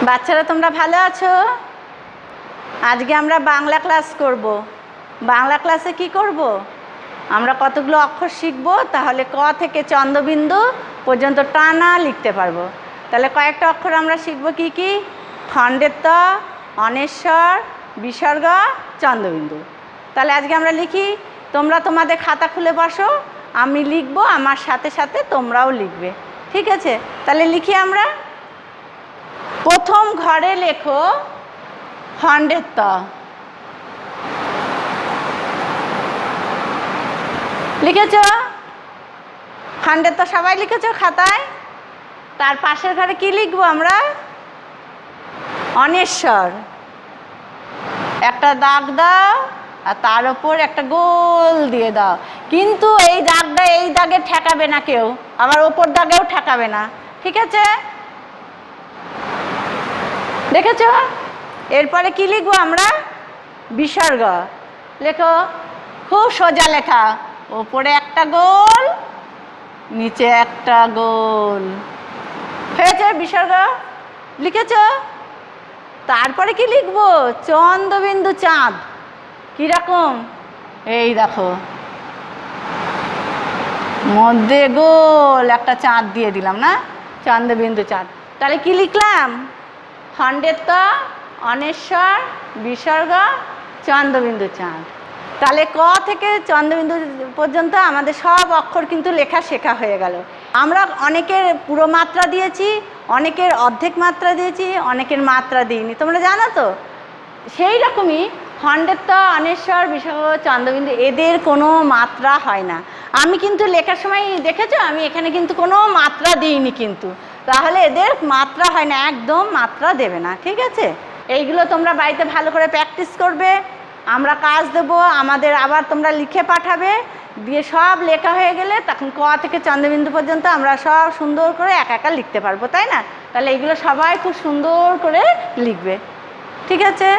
বাচ্চারা তোমরা ভালো আছো? আজকে আমরা বাংলা ক্লাস করব। বাংলা ক্লাসে কি করব? আমরা কতগুলো অক্ষর শিখব, তাহলে ক থেকে চন্দ্রবিন্দু পর্যন্ত টানা লিখতে পারবো। তাহলে কয়েকটা অক্ষর আমরা শিখব। কি কি? খণ্ডের ত, অনেশ্বর, বিসর্গ, চন্দ্রবিন্দু। তাহলে আজকে আমরা লিখি। তোমরা তোমাদের খাতা খুলে বসো, আমি লিখব, আমার সাথে সাথে তোমরাও লিখবে। ঠিক আছে? তাহলে লিখি আমরা। প্রথম ঘরে লেখো খণ্ডের ত। লিখেছ? খণ্ডের ত সবাই লিখেছ খাতায়? তার পাশের ঘরে কি লিখবো আমরা? অনেশ্বর। একটা দাগ দাও আর তার ওপর একটা গোল দিয়ে দাও, কিন্তু এই দাগটা এই দাগে ঠেকাবে না কেউ, আবার ওপর দাগেও ঠেকাবে না। ঠিক আছে? দেখেছ? এরপরে কি লিখবো আমরা? বিসর্গ। লেখো, খুব সোজা লেখা, ওপরে একটা গোল, নিচে একটা গোল। হয়েছে বিসর্গ? লিখেছ? তারপরে কি লিখবো? চন্দ্রবিন্দু চাঁদ। কিরকম? এই দেখো, মধ্যে গোল একটা চাঁদ দিয়ে দিলাম না, চন্দ্রবিন্দু চাঁদ। তাহলে কি লিখলাম? খণ্ডের ত, অনেশ্বর, বিসর্গ, চন্দ্রবিন্দু চাঁদ। তাহলে ক থেকে চন্দ্রবিন্দু পর্যন্ত আমাদের সব অক্ষর কিন্তু লেখা শেখা হয়ে গেল। আমরা অনেকের পুরো মাত্রা দিয়েছি, অনেকের অর্ধেক মাত্রা দিয়েছি, অনেকের মাত্রা দিইনি, তোমরা জানো তো? সেই রকমই খণ্ডের ত, অনেশ্বর, বিসর্গ, চন্দ্রবিন্দু এদের কোনো মাত্রা হয় না। আমি কিন্তু লেখার সময় দেখেছো, আমি এখানে কিন্তু কোনো মাত্রা দিইনি কিন্তু, তাহলে এদের মাত্রা হয় না, একদম মাত্রা দেবে না। ঠিক আছে? এইগুলো তোমরা বাড়িতে ভালো করে প্র্যাকটিস করবে। আমরা কাজ দেবো, আমাদের আবার তোমরা লিখে পাঠাবে, দিয়ে সব লেখা হয়ে গেলে তখন ক থেকে চন্দ্রবিন্দু পর্যন্ত আমরা সব সুন্দর করে একা একা লিখতে পারবো, তাই না? তাহলে এইগুলো সবাই খুব সুন্দর করে লিখবে। ঠিক আছে?